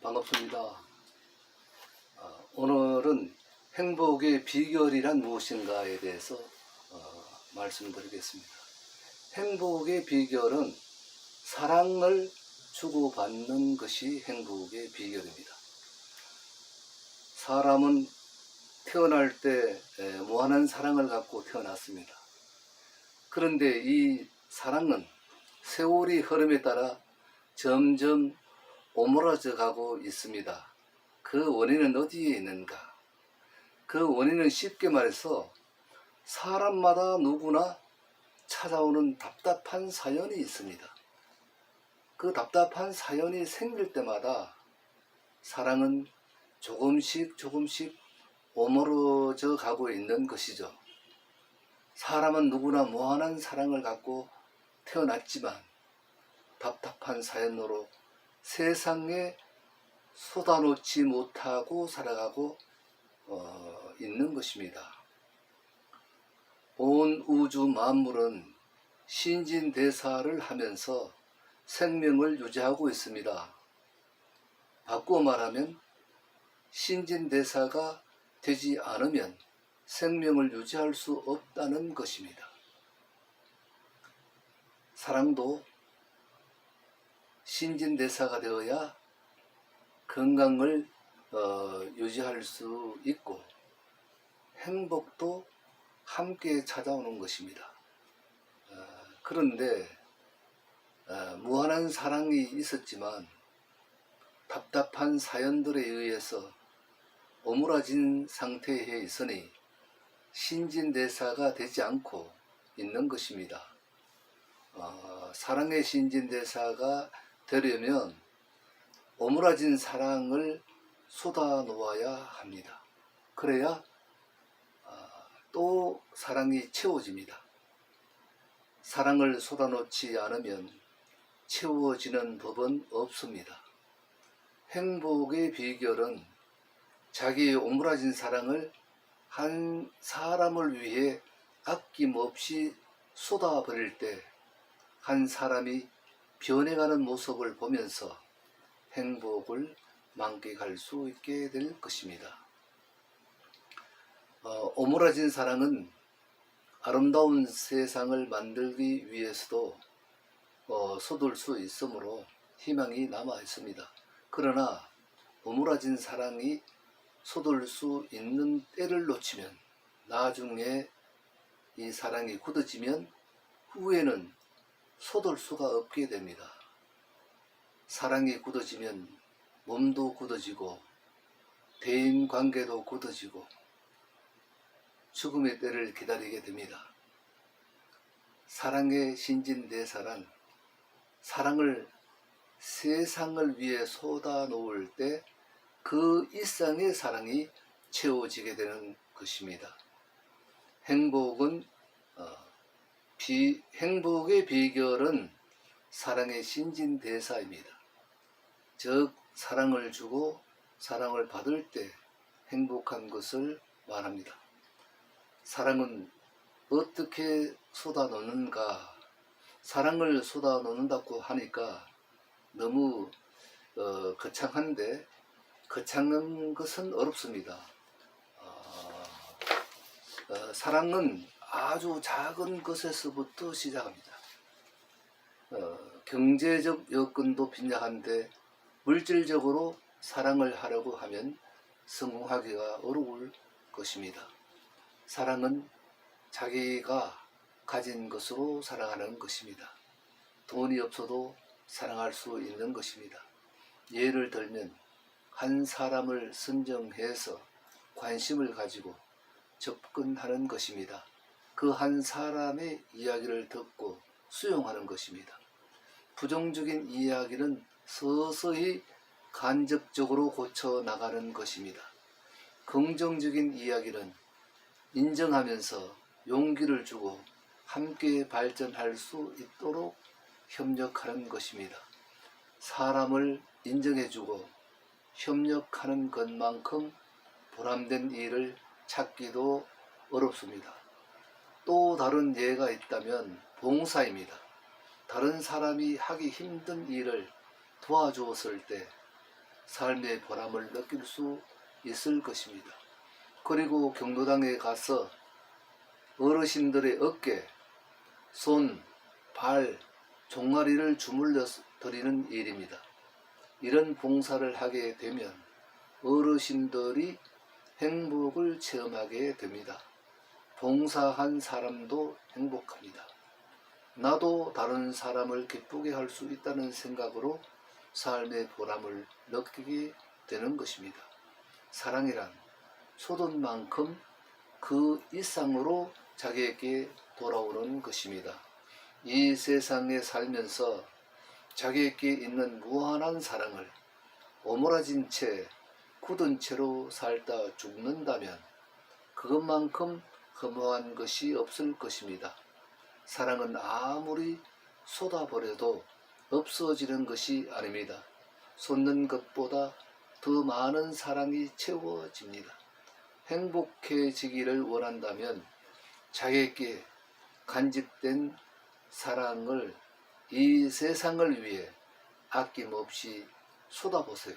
반갑습니다. 오늘은 행복의 비결이란 무엇인가에 대해서 말씀드리겠습니다. 행복의 비결은 사랑을 주고받는 것이 행복의 비결입니다. 사람은 태어날 때 무한한 사랑을 갖고 태어났습니다. 그런데 이 사랑은 세월이 흐름에 따라 점점 오므라져 가고 있습니다. 그 원인은 어디에 있는가? 그 원인은 쉽게 말해서 사람마다 누구나 찾아오는 답답한 사연이 있습니다. 그 답답한 사연이 생길 때마다 사랑은 조금씩 오므러져 가고 있는 것이죠. 사람은 누구나 무한한 사랑을 갖고 태어났지만 답답한 사연으로 세상에 쏟아놓지 못하고 살아가고 있는 것입니다. 온 우주 만물은 신진대사를 하면서 생명을 유지하고 있습니다. 바꾸어 말하면 신진대사가 되지 않으면 생명을 유지할 수 없다는 것입니다. 사랑도 신진대사가 되어야 건강을 유지할 수 있고 행복도 함께 찾아오는 것입니다. 그런데 무한한 사랑이 있었지만 답답한 사연들에 의해서 오므라진 상태에 있으니 신진대사가 되지 않고 있는 것입니다. 사랑의 신진대사가 되려면 오므라진 사랑을 쏟아놓아야 합니다. 그래야 또 사랑이 채워집니다. 사랑을 쏟아놓지 않으면 채워지는 법은 없습니다. 행복의 비결은 자기의 오므라진 사랑을 한 사람을 위해 아낌없이 쏟아버릴 때 한 사람이 변해가는 모습을 보면서 행복을 만끽할 수 있게 될 것입니다. 오므라진 사랑은 아름다운 세상을 만들기 위해서도 쏟을 수 있으므로 희망이 남아 있습니다. 그러나 오므라진 사랑이 쏟을 수 있는 때를 놓치면 나중에 이 사랑이 굳어지면 후에는 쏟을 수가 없게 됩니다. 사랑이 굳어지면 몸도 굳어지고 대인관계도 굳어지고 죽음의 때를 기다리게 됩니다. 사랑의 신진대사란 사랑을 세상을 위해 쏟아놓을 때 그 이상의 사랑이 채워지게 되는 것입니다. 행복의 비결은 사랑의 신진대사입니다. 즉 사랑을 주고 사랑을 받을 때 행복한 것을 말합니다. 사랑은 어떻게 쏟아놓는가? 사랑을 쏟아놓는다고 하니까 너무 거창한데 거창한 것은 어렵습니다. 사랑은 아주 작은 것에서부터 시작합니다. 경제적 여건도 빈약한데 물질적으로 사랑을 하려고 하면 성공하기가 어려울 것입니다. 사랑은 자기가 가진 것으로 사랑하는 것입니다. 돈이 없어도 사랑할 수 있는 것입니다. 예를 들면 한 사람을 선정해서 관심을 가지고 접근하는 것입니다. 그 한 사람의 이야기를 듣고 수용하는 것입니다. 부정적인 이야기는 서서히 간접적으로 고쳐나가는 것입니다. 긍정적인 이야기는 인정하면서 용기를 주고 함께 발전할 수 있도록 협력하는 것입니다. 사람을 인정해주고 협력하는 것만큼 보람된 일을 찾기도 어렵습니다. 또 다른 예가 있다면 봉사입니다. 다른 사람이 하기 힘든 일을 도와주었을 때 삶의 보람을 느낄 수 있을 것입니다. 그리고 경로당에 가서 어르신들의 어깨, 손, 발, 종아리를 주물러 드리는 일입니다. 이런 봉사를 하게 되면 어르신들이 행복을 체험하게 됩니다. 봉사한 사람도 행복합니다. 나도 다른 사람을 기쁘게 할 수 있다는 생각으로 삶의 보람을 느끼게 되는 것입니다. 사랑이란 쏟은 만큼 그 이상으로 자기에게 돌아오는 것입니다. 이 세상에 살면서 자기에게 있는 무한한 사랑을 오므라진 채 굳은 채로 살다 죽는다면 그것만큼 허무한 것이 없을 것입니다. 사랑은 아무리 쏟아버려도 없어지는 것이 아닙니다. 쏟는 것보다 더 많은 사랑이 채워집니다. 행복해지기를 원한다면 자기에게 간직된 사랑을 이 세상을 위해 아낌없이 쏟아보세요.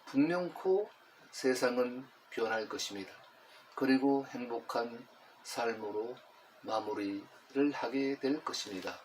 분명코 세상은 변할 것입니다. 그리고 행복한 삶으로 마무리를 하게 될 것입니다.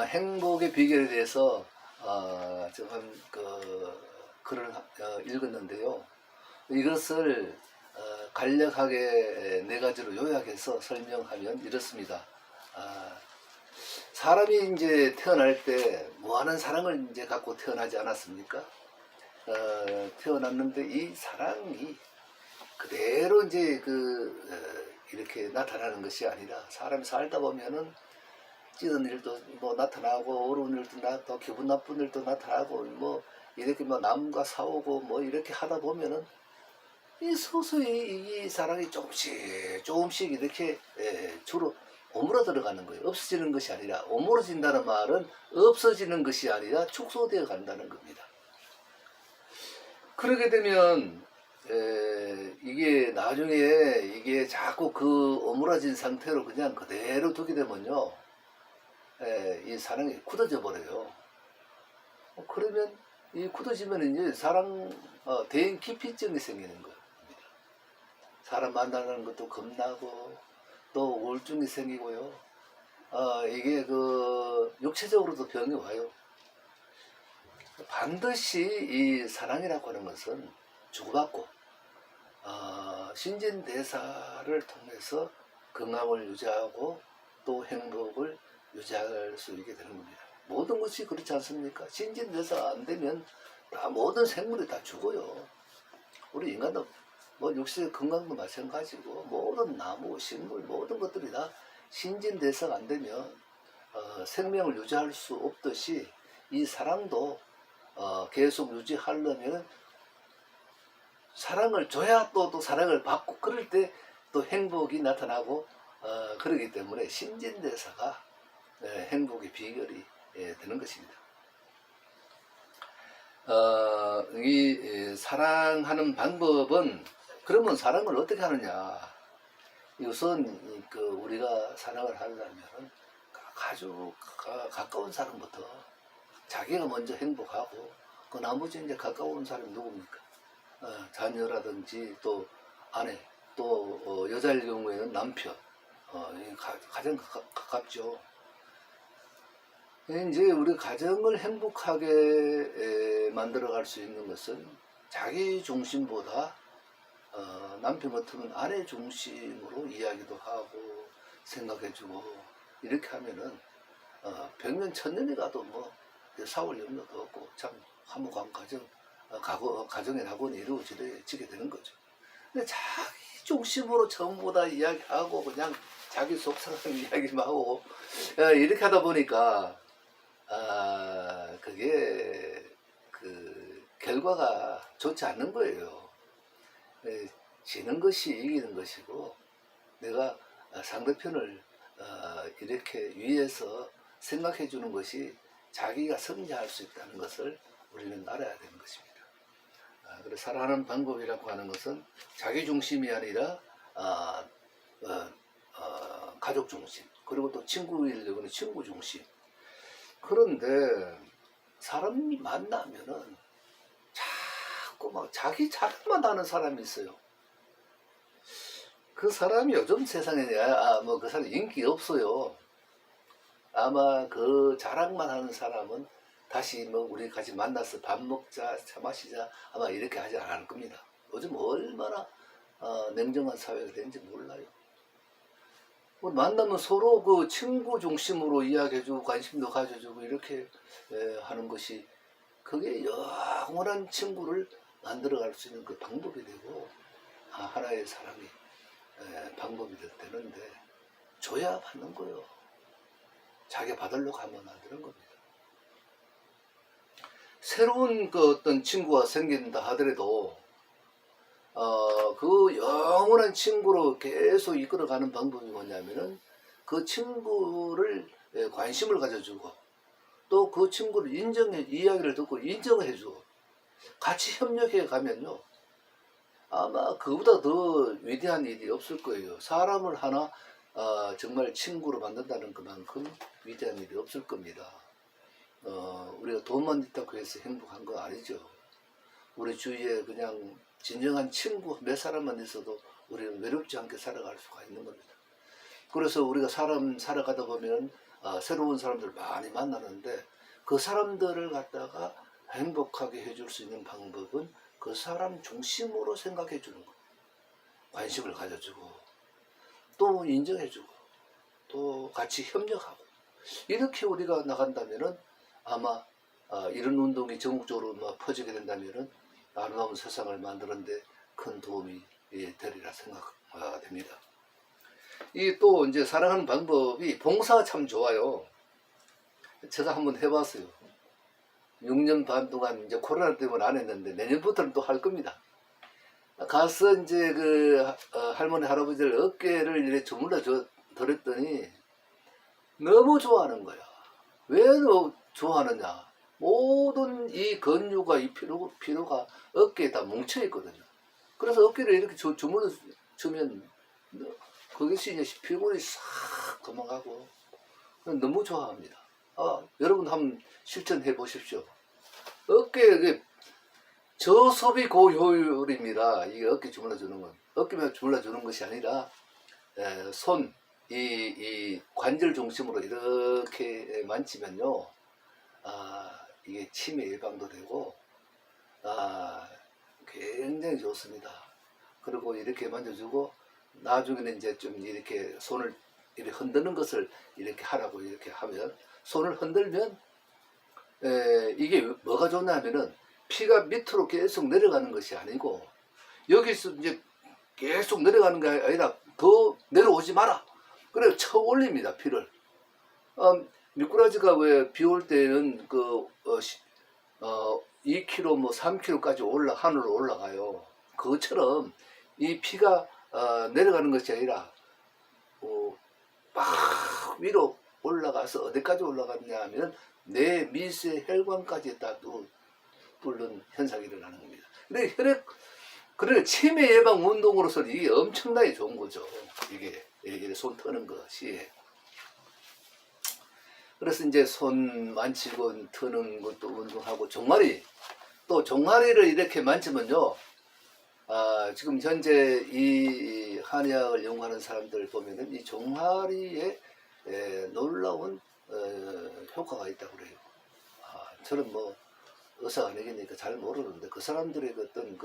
행복의 비결에 대해서 조금 글을 읽었는데요. 이것을 간략하게 네 가지로 요약해서 설명하면 이렇습니다. 사람이 이제 태어날 때 무한한 사랑을 이제 갖고 태어나지 않았습니까? 태어났는데 이 사랑이 그대로 이제 이렇게 나타나는 것이 아니라 사람이 살다 보면은 찌든 일도 뭐 나타나고 어려운 일도 또 기분 나쁜 일도 나타나고 뭐 이렇게 뭐 남과 싸우고 뭐 이렇게 하다 보면은 이 서서히 이 사랑이 조금씩 이렇게 주로 오므러 들어가는 거예요. 없어지는 것이 아니라, 오므러진다는 말은 없어지는 것이 아니라 축소되어 간다는 겁니다. 그러게 되면 이게 나중에 이게 자꾸 그 오므라진 상태로 그냥 그대로 두게 되면요, 이 사랑이 굳어져 버려요. 그러면 이 굳어지면 이제 대인 기피증이 생기는 거예요. 사람 만나는 것도 겁나고 또 우울증이 생기고요. 이게 육체적으로도 병이 와요. 반드시 이 사랑이라고 하는 것은 주고받고 신진대사를 통해서 건강을 유지하고 또 행복을 유지할 수 있게 되는 겁니다. 모든 것이 그렇지 않습니까? 신진대사가 안 되면 모든 생물이 다 죽어요. 우리 인간도 뭐 육체 건강도 마찬가지고 모든 나무, 식물 모든 것들이 다 신진대사가 안 되면 생명을 유지할 수 없듯이 이 사랑도 계속 유지하려면 사랑을 줘야 또 사랑을 받고 그럴 때 또 행복이 나타나고 그러기 때문에 신진대사가 행복의 비결이 되는 것입니다. 이 사랑하는 방법은 그러면 사랑을 어떻게 하느냐? 우선 우리가 사랑을 하려면 아주 가까운 사람부터 자기가 먼저 행복하고 그 나머지 이제 가까운 사람이 누굽니까? 자녀라든지 또 아내, 또 여자일 경우에는 남편, 가장 가깝죠. 이제 우리 가정을 행복하게 만들어갈 수 있는 것은 자기 중심보다 남편 같으면 아내 중심으로 이야기도 하고 생각해주고 이렇게 하면은 백년 천년이 가도 뭐 싸울 염려도 없고 참 화목한 가정의 낙원이 이루어지게 되는 거죠. 근데 자기 중심으로 전부 다 이야기하고 그냥 자기 속상한 이야기만 하고 이렇게 하다 보니까 그게 결과가 좋지 않는 거예요. 지는 것이 이기는 것이고 내가 상대편을 이렇게 위해서 생각해 주는 것이 자기가 승리할 수 있다는 것을 우리는 알아야 되는 것입니다. 그래서 살아가는 방법이라고 하는 것은 자기 중심이 아니라 가족 중심, 그리고 또 친구일 경우는 친구 중심. 그런데 사람이 만나면은 자꾸 막 자기 자랑만 하는 사람이 있어요. 그 사람이 요즘 세상에 뭐 그 사람 인기 없어요. 아마 그 자랑만 하는 사람은 다시 뭐 우리 같이 만나서 밥 먹자, 차 마시자 아마 이렇게 하지 않을 겁니다. 요즘 얼마나 냉정한 사회가 되는지 몰라요. 뭐 만나면 서로 그 친구 중심으로 이야기해주고 관심도 가져주고 이렇게 하는 것이 그게 영원한 친구를 만들어갈 수 있는 그 방법이 되고 하나의 사람이 방법이 되는데 줘야 받는 거예요. 자기 받으려고 하면 안 되는 겁니다. 새로운 그 어떤 친구가 생긴다 하더라도 그 영원한 친구로 계속 이끌어가는 방법이 뭐냐면은 그 친구를 관심을 가져주고 또 그 친구를 이야기를 듣고 인정해주고 같이 협력해 가면요 아마 그보다 더 위대한 일이 없을 거예요. 사람을 하나 정말 친구로 만든다는 그만큼 위대한 일이 없을 겁니다. 우리가 돈만 있다고 해서 행복한 거 아니죠. 우리 주위에 그냥 진정한 친구 몇 사람만 있어도 우리는 외롭지 않게 살아갈 수가 있는 겁니다. 그래서 우리가 살아가다 보면 새로운 사람들 많이 만나는데 그 사람들을 갖다가 행복하게 해줄 수 있는 방법은 그 사람 중심으로 생각해 주는 거. 관심을 가져주고 또 인정해주고 또 같이 협력하고 이렇게 우리가 나간다면은 아마 이런 운동이 전국적으로 막 퍼지게 된다면은 아름다운 세상을 만드는데 큰 도움이 되리라 생각됩니다. 이 또 이제 사랑하는 방법이 봉사가 참 좋아요. 제가 한번 해봤어요. 6년 반 동안 이제 코로나 때문에 안 했는데 내년부터는 또 할 겁니다. 가서 이제 그 할머니 할아버지들 어깨를 이렇게 주물러 드렸더니 너무 좋아하는 거야. 왜 너 좋아하느냐? 모든 이 근육과 이 피로가 어깨에 다 뭉쳐 있거든요. 그래서 어깨를 이렇게 주물러 주면 그것이 이제 피곤이 싹 도망가고 너무 좋아합니다. 여러분 한번 실천해 보십시오. 어깨에 저소비 고효율입니다. 이게 어깨 주물러 주는 건 어깨만 주물러 주는 것이 아니라 손, 이 관절 중심으로 이렇게 만지면요, 이게 치매 예방도 되고 굉장히 좋습니다. 그리고 이렇게 만져주고 나중에는 이제 좀 이렇게 손을 이렇게 흔드는 것을 이렇게 하라고 이렇게 하면 손을 흔들면 이게 뭐가 좋냐면은 피가 밑으로 계속 내려가는 것이 아니고 여기서 이제 계속 내려가는 게 아니라 더 내려오지 마라. 그래 쳐 올립니다 피를. 미꾸라지가 왜 비 올 때는 2km 뭐 3km까지 하늘로 올라가요. 그것처럼 이 피가 내려가는 것이 아니라 막 위로 올라가서 어디까지 올라갔냐 하면 내 미세 혈관까지 다 뚫는 현상이 일어나는 겁니다. 근데 그러니까 치매 예방 운동으로서 이게 엄청나게 좋은 거죠. 이게 손 터는 것이. 그래서 이제 손 만지고 터는 것도 운동하고 종아리를 이렇게 만지면요. 지금 현재 이 한의학을 연구하는 사람들 보면은 이 종아리에 놀라운 효과가 있다고 그래요. 저는 뭐 의사가 아니니까 잘 모르는데 그 사람들의 어떤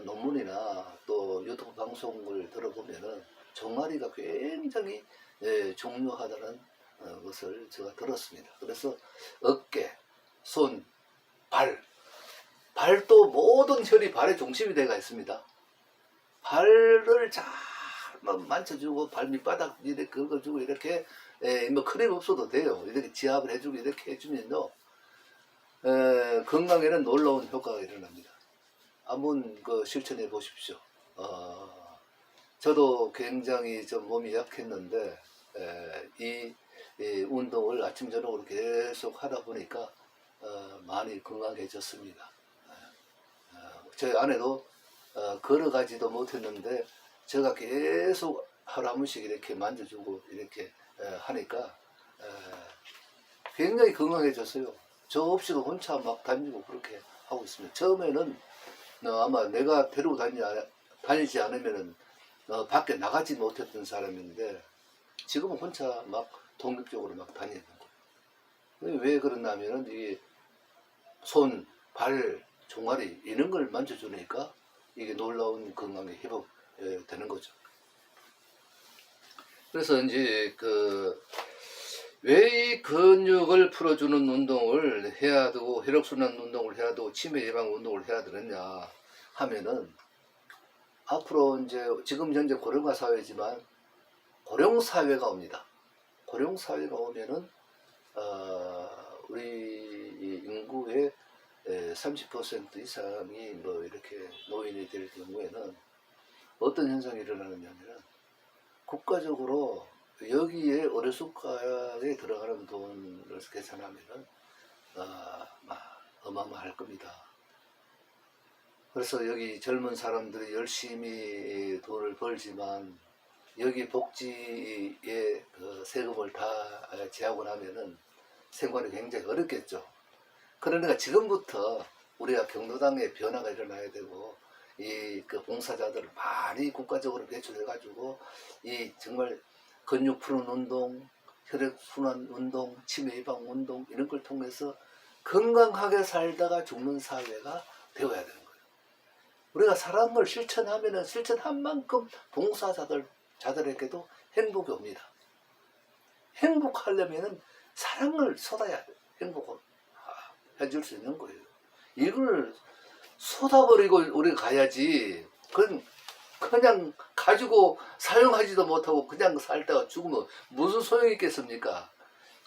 논문이나 또 유튜브 방송을 들어보면은 종아리가 굉장히 중요하다는 것을 제가 들었습니다. 그래서 어깨, 손, 발도 모든 혈이 발의 중심이 되어 있습니다. 발을 잘 만져주고 발 밑바닥 이렇게 긁어주고 이렇게 뭐 크림 없어도 돼요. 이렇게 지압을 해주고 이렇게 해주면요 건강에는 놀라운 효과가 일어납니다. 한번 실천해 보십시오. 저도 굉장히 좀 몸이 약했는데 이 운동을 아침 저녁으로 계속 하다 보니까 많이 건강해졌습니다. 저희 아내도 걸어가지도 못했는데 제가 계속 하루 한 번씩 이렇게 만져주고 이렇게 하니까 굉장히 건강해졌어요. 저 없이도 혼자 막 다니고 그렇게 하고 있습니다. 처음에는 아마 내가 데리고 다니지 않으면은 밖에 나가지 못했던 사람인데 지금은 혼자 막 독립적으로 막 다니는 거예요. 왜 그러냐면은 이게 손, 발, 종아리 이런 걸 만져주니까 이게 놀라운 건강에 회복되는 거죠. 그래서 이제 왜 이 근육을 풀어주는 운동을 해야 되고 혈액순환 운동을 해야 되고 치매 예방 운동을 해야 되느냐 하면은 앞으로 이제 지금 현재 고령화 사회지만 고령 사회가 옵니다. 고령 사회가 오면은 우리 인구의 30% 이상이 뭐 이렇게 노인이 될 경우에는 어떤 현상이 일어나느냐면은 국가적으로 여기에 어려숙가에 들어가는 돈을 계산하면은 어마어마할 겁니다. 그래서 여기 젊은 사람들이 열심히 돈을 벌지만 여기 복지에 세금을 다 제하고 나면은 생활이 굉장히 어렵겠죠. 그러니까 지금부터 우리가 경로당에 변화가 일어나야 되고 이 봉사자들을 많이 국가적으로 배출해가지고 이 정말 근육 푸는 운동, 혈액순환 운동, 치매 예방 운동 이런 걸 통해서 건강하게 살다가 죽는 사회가 되어야 되는 거예요. 우리가 사랑한 걸 실천하면은 실천한 만큼 봉사자들에게도 행복이 옵니다. 행복하려면은 사랑을 쏟아야 돼. 행복을 해줄 수 있는 거예요. 이걸 쏟아버리고 우리가 가야지. 그냥 가지고 사용하지도 못하고 그냥 살다가 죽으면 무슨 소용이 있겠습니까?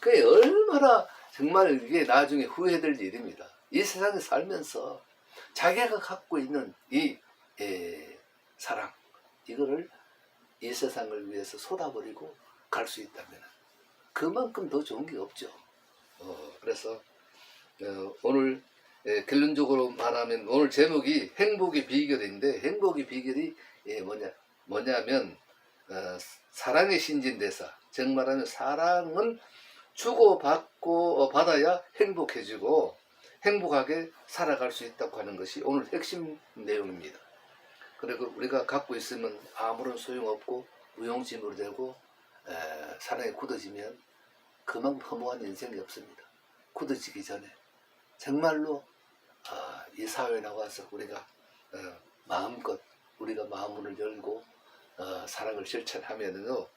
그게 얼마나 정말 이게 나중에 후회될 일입니다. 이 세상에 살면서 자기가 갖고 있는 이 사랑 이거를 이 세상을 위해서 쏟아버리고 갈 수 있다면 그만큼 더 좋은 게 없죠. 그래서 오늘 결론적으로 말하면 오늘 제목이 행복의 비결인데 행복의 비결이 뭐냐면 사랑의 신진대사. 즉 말하면 사랑은 주고받고 받아야 행복해지고 행복하게 살아갈 수 있다고 하는 것이 오늘 핵심 내용입니다. 그리고 우리가 갖고 있으면 아무런 소용없고 무용지물이 되고 사랑에 굳어지면 그만큼 허무한 인생이 없습니다. 굳어지기 전에 정말로 이 사회에 나와서 우리가 마음껏 우리가 마음문을 열고 사랑을 실천하면은요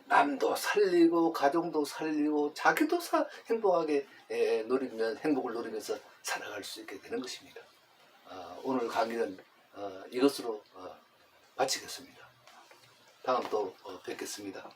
남도 살리고 가정도 살리고 자기도 행복하게 행복을 누리면서 살아갈 수 있게 되는 것입니다. 오늘 강의는 이것으로 마치겠습니다. 다음 또 뵙겠습니다.